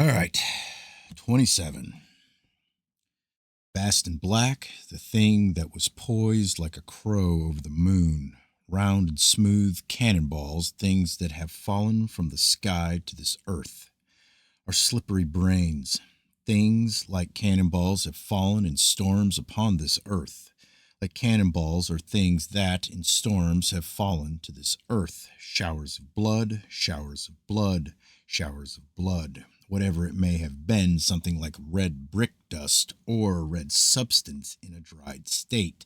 All right. 27. Vast and black, the thing that was poised like a crow over the moon. Round and smooth cannonballs, things that have fallen from the sky to this earth. Our slippery brains. Things like cannonballs have fallen in storms upon this earth. Like cannonballs are things that, in storms, have fallen to this earth. Showers of blood, showers of blood, showers of blood. Whatever it may have been, something like red brick dust or red substance in a dried state,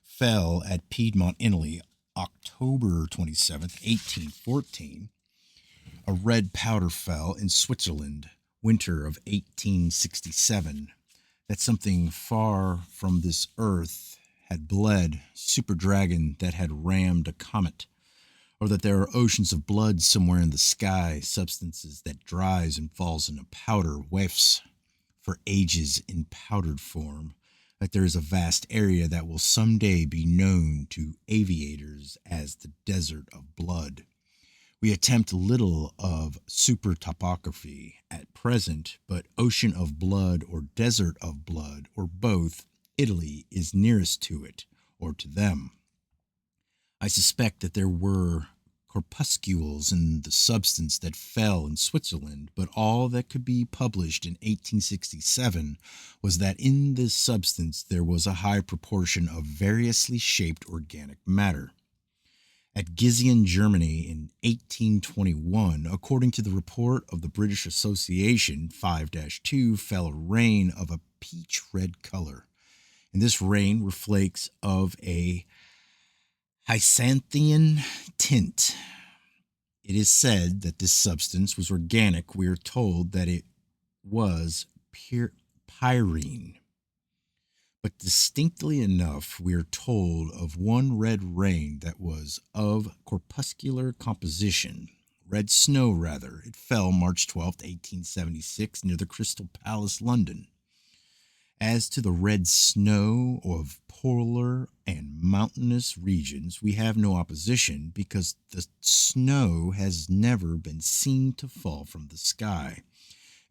fell at Piedmont, Italy, October 27th, 1814. A red powder fell in Switzerland, winter of 1867. That something far from this earth had bled, super dragon that had rammed a comet, or that there are oceans of blood somewhere in the sky, substances that dries and falls into powder wafts for ages in powdered form, that there is a vast area that will someday be known to aviators as the desert of blood. We attempt little of super topography at present, but ocean of blood or desert of blood or both, Italy is nearest to it or to them. I suspect that there were corpuscles in the substance that fell in Switzerland, but all that could be published in 1867 was that in this substance there was a high proportion of variously shaped organic matter. At Gießen, Germany in 1821, according to the report of the British Association 5-2, fell a rain of a peach red color. In this rain were flakes of a hyacinthian tint. It is said that this substance was organic. We are told that it was pyrene. But distinctly enough, we are told of one red rain that was of corpuscular composition. Red snow, rather. It fell March 12th, 1876, near the Crystal Palace, London. As to the red snow of polar and mountainous regions, we have no opposition because the snow has never been seen to fall from the sky.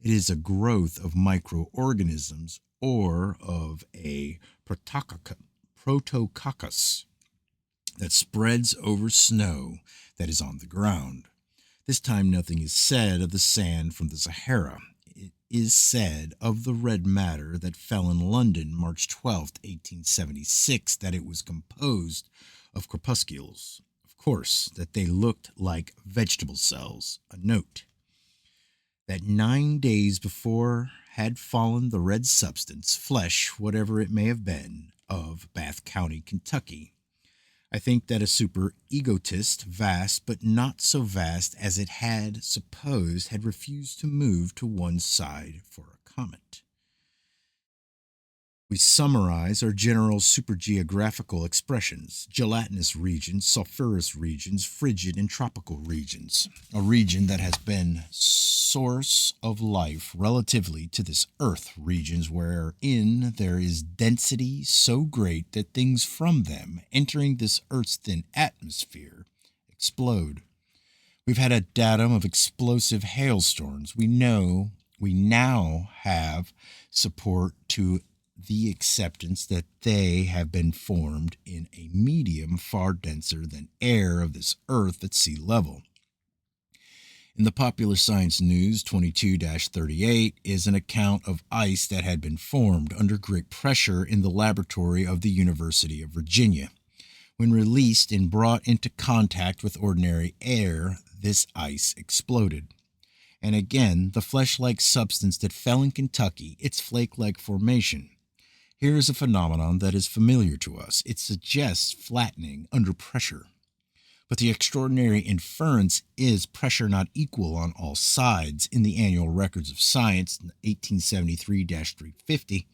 It is a growth of microorganisms or of a protococcus that spreads over snow that is on the ground. This time nothing is said of the sand from the Sahara. It is said of the red matter that fell in London March 12th, 1876, that it was composed of corpuscles. Of course, that they looked like vegetable cells. A note. That 9 days before had fallen the red substance, flesh, whatever it may have been, of Bath County, Kentucky. I think that a super egotist, vast but not so vast as it had supposed, had refused to move to one side for a comet. We summarize our general supergeographical expressions: gelatinous regions, sulfurous regions, frigid and tropical regions. A region that has been source of life relatively to this earth, regions wherein there is density so great that things from them entering this earth's thin atmosphere explode. We've had a datum of explosive hailstorms. We now have support to the acceptance that they have been formed in a medium far denser than air of this earth at sea level. In the Popular Science News 22-38 is an account of ice that had been formed under great pressure in the laboratory of the University of Virginia. When released and brought into contact with ordinary air, this ice exploded. And again, the flesh-like substance that fell in Kentucky, its flake-like formation. Here is a phenomenon that is familiar to us. It suggests flattening under pressure. But the extraordinary inference is pressure not equal on all sides. In the Annual Records of Science, 1873-350,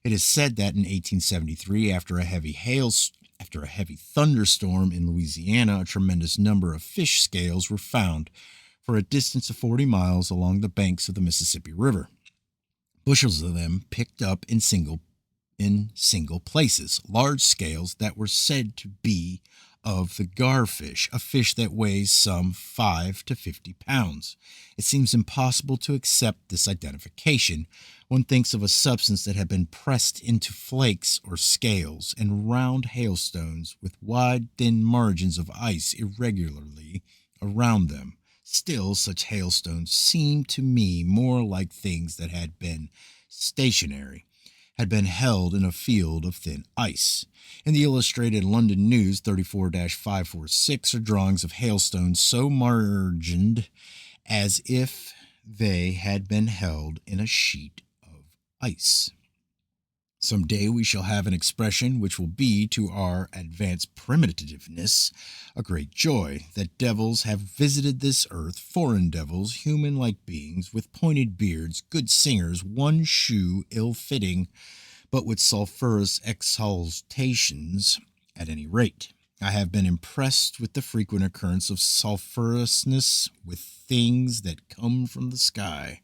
it is said that in 1873, after a heavy thunderstorm in Louisiana, a tremendous number of fish scales were found for a distance of 40 miles along the banks of the Mississippi River. Bushels of them picked up in single places, large scales that were said to be of the garfish, a fish that weighs some 5 to 50 pounds. It seems impossible to accept this identification. One thinks of a substance that had been pressed into flakes or scales and round hailstones with wide, thin margins of ice irregularly around them. Still, such hailstones seem to me more like things that had been stationary, had been held in a field of thin ice. In the Illustrated London News 34-546 are drawings of hailstones so margined as if they had been held in a sheet of ice. Some day we shall have an expression which will be to our advanced primitiveness a great joy, that devils have visited this earth, foreign devils, human-like beings, with pointed beards, good singers, one shoe ill-fitting, but with sulphurous exhalations at any rate. I have been impressed with the frequent occurrence of sulphurousness with things that come from the sky.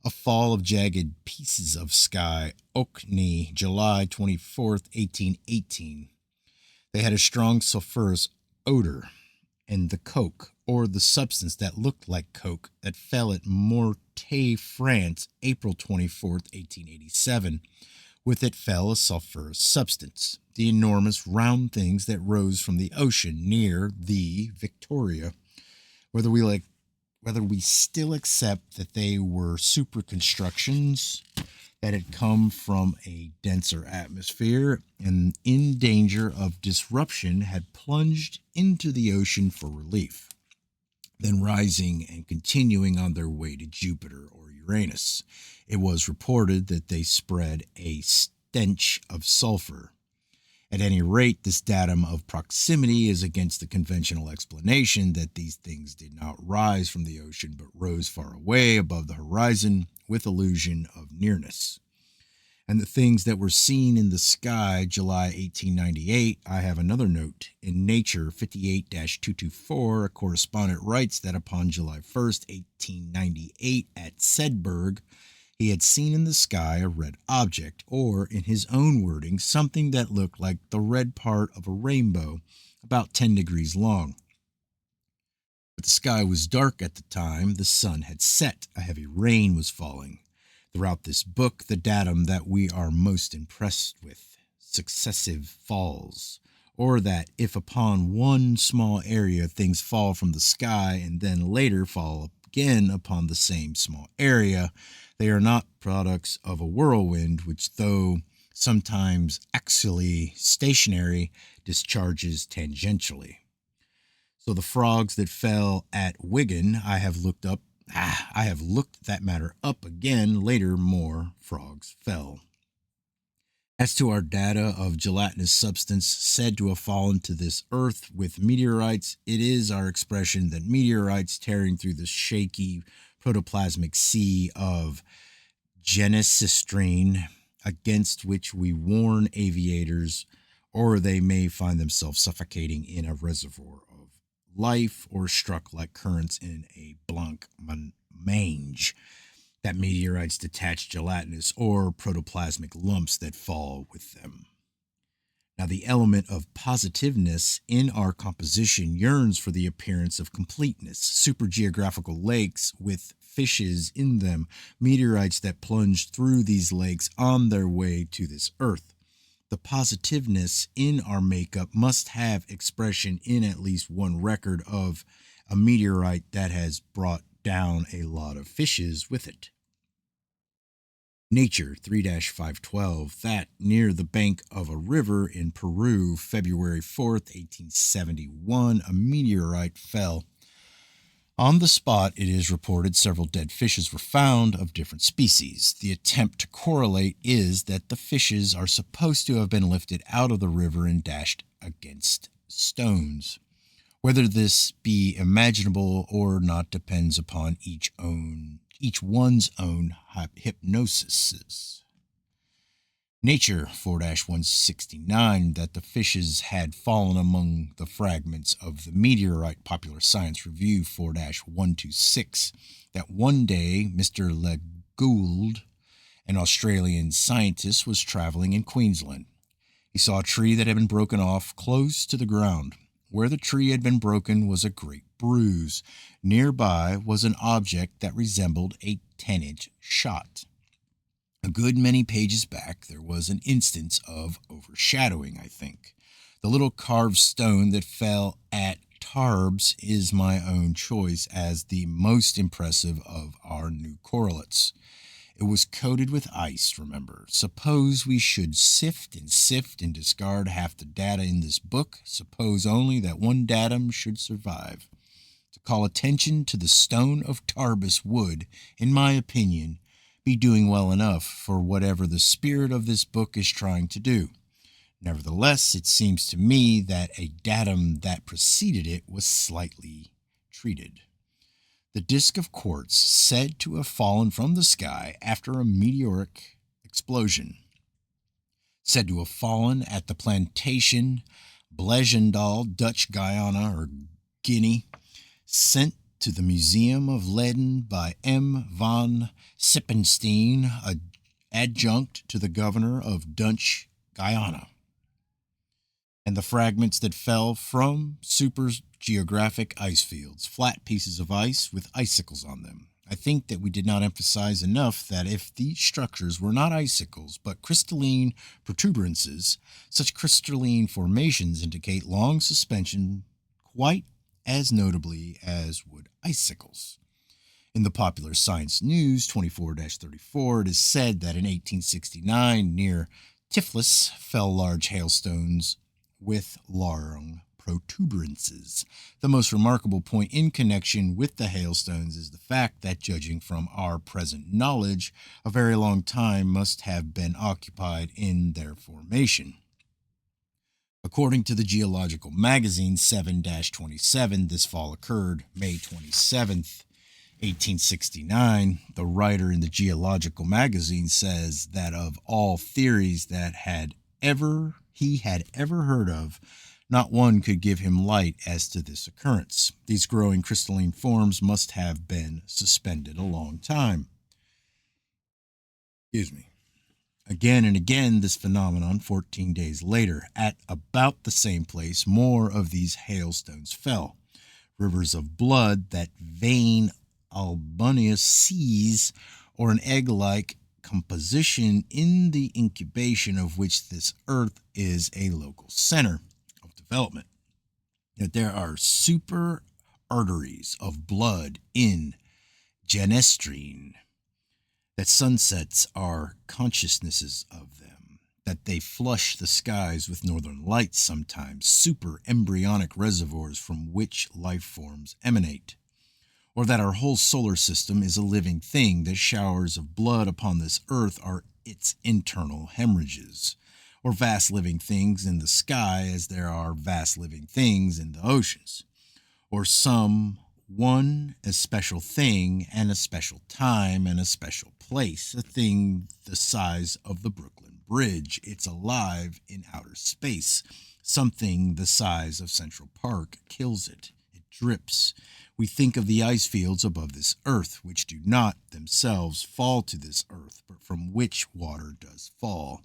A fall of jagged pieces of sky, Orkney, July 24th, 1818. They had a strong sulphurous odor, and the coke, or the substance that looked like coke, that fell at Mortaix, France, April 24th, 1887. With it fell a sulphurous substance, the enormous round things that rose from the ocean near the Victoria. Whether we still accept that they were superconstructions that had come from a denser atmosphere and in danger of disruption had plunged into the ocean for relief, then rising and continuing on their way to Jupiter or Uranus. It was reported that they spread a stench of sulfur. At any rate, this datum of proximity is against the conventional explanation that these things did not rise from the ocean but rose far away above the horizon with illusion of nearness. And the things that were seen in the sky July 1898, I have another note. In Nature 58-224, a correspondent writes that upon July 1st, 1898, at Sedberg, he had seen in the sky a red object, or, in his own wording, something that looked like the red part of a rainbow, about 10 degrees long. But the sky was dark at the time. The sun had set. A heavy rain was falling. Throughout this book, the datum that we are most impressed with, successive falls, or that if upon one small area things fall from the sky and then later fall again upon the same small area, they are not products of a whirlwind, which, though sometimes axially stationary, discharges tangentially. So the frogs that fell at Wigan, I have looked that matter up again. Later, more frogs fell. As to our data of gelatinous substance said to have fallen to this earth with meteorites, it is our expression that meteorites tearing through the shaky protoplasmic sea of genesistrine, against which we warn aviators, or they may find themselves suffocating in a reservoir of life, or struck like currents in a blanc mange, that meteorites detach gelatinous or protoplasmic lumps that fall with them. Now, the element of positiveness in our composition yearns for the appearance of completeness. Supergeographical lakes with fishes in them, meteorites that plunged through these lakes on their way to this earth. The positiveness in our makeup must have expression in at least one record of a meteorite that has brought down a lot of fishes with it. Nature 3-512, that near the bank of a river in Peru, February 4th, 1871, a meteorite fell. On the spot, it is reported several dead fishes were found of different species. The attempt to correlate is that the fishes are supposed to have been lifted out of the river and dashed against stones. Whether this be imaginable or not depends upon each one's own hypnosis. Nature 4-169, that the fishes had fallen among the fragments of the meteorite. Popular Science Review 4-126, that one day Mr. Le Gould, an Australian scientist, was traveling in Queensland. He saw a tree that had been broken off close to the ground. Where the tree had been broken was a great bruise. Nearby was an object that resembled a 10-inch shot. A good many pages back, there was an instance of overshadowing, I think. The little carved stone that fell at Tarbes is my own choice as the most impressive of our new correlates. It was coated with ice, remember. Suppose we should sift and discard half the data in this book. Suppose only that one datum should survive. To call attention to the stone of Tarbes would, in my opinion, be doing well enough for whatever the spirit of this book is trying to do. Nevertheless, it seems to me that a datum that preceded it was slightly treated. The disk of quartz said to have fallen from the sky after a meteoric explosion. Said to have fallen at the plantation Blegendal, Dutch Guyana or Guinea, sent to the Museum of Leyden by M. van Sippenstein, an adjunct to the governor of Dutch Guyana. And the fragments that fell from supergeographic ice fields, flat pieces of ice with icicles on them. I think that we did not emphasize enough that if these structures were not icicles but crystalline protuberances, such crystalline formations indicate long suspension quite as notably as would icicles. In the Popular Science News 24-34, it is said that in 1869 near Tiflis fell large hailstones with long protuberances. The most remarkable point in connection with the hailstones is the fact that, judging from our present knowledge, a very long time must have been occupied in their formation. According to the Geological Magazine 7-27, this fall occurred May 27th, 1869. The writer in the Geological Magazine says that of all theories that he had ever heard of, not one could give him light as to this occurrence. These growing crystalline forms must have been suspended a long time. Excuse me. Again and again, this phenomenon, 14 days later, at about the same place, more of these hailstones fell. Rivers of blood that vein Albunius sees, or an egg-like composition in the incubation of which this earth is a local center of development. That there are super arteries of blood in Genestrine, that sunsets are consciousnesses of them, that they flush the skies with northern lights sometimes, super embryonic reservoirs from which life forms emanate, or that our whole solar system is a living thing, that showers of blood upon this earth are its internal hemorrhages, or vast living things in the sky as there are vast living things in the oceans, or some one especial thing and a special time and a special place, a thing the size of the Brooklyn Bridge. It's alive in outer space. Something the size of Central Park kills it. It drips. We think of the ice fields above this earth, which do not themselves fall to this earth, but from which water does fall.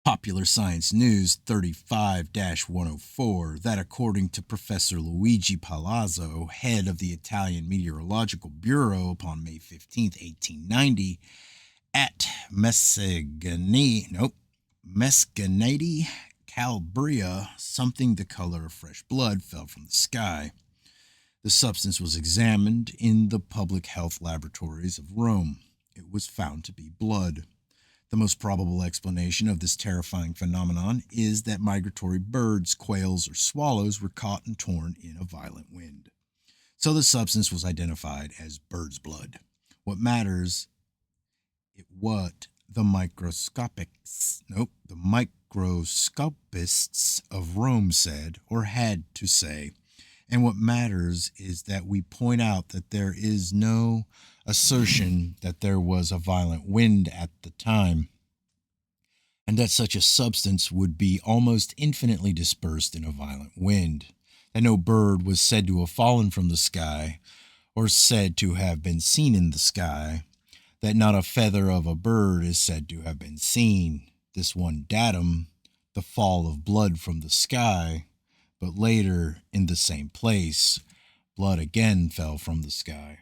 Popular Science News 35-104, that according to Professor Luigi Palazzo, head of the Italian Meteorological Bureau, upon May 15, 1890, at Mescanati, Calabria, something the color of fresh blood fell from the sky. The substance was examined in the public health laboratories of Rome. It was found to be blood. The most probable explanation of this terrifying phenomenon is that migratory birds, quails, or swallows were caught and torn in a violent wind. So the substance was identified as bird's blood. What matters is what the microscopists of Rome said or had to say. And what matters is that we point out that there is no assertion that there was a violent wind at the time, and that such a substance would be almost infinitely dispersed in a violent wind, that no bird was said to have fallen from the sky, or said to have been seen in the sky, that not a feather of a bird is said to have been seen. This one datum, the fall of blood from the sky, But later, in the same place, blood again fell from the sky.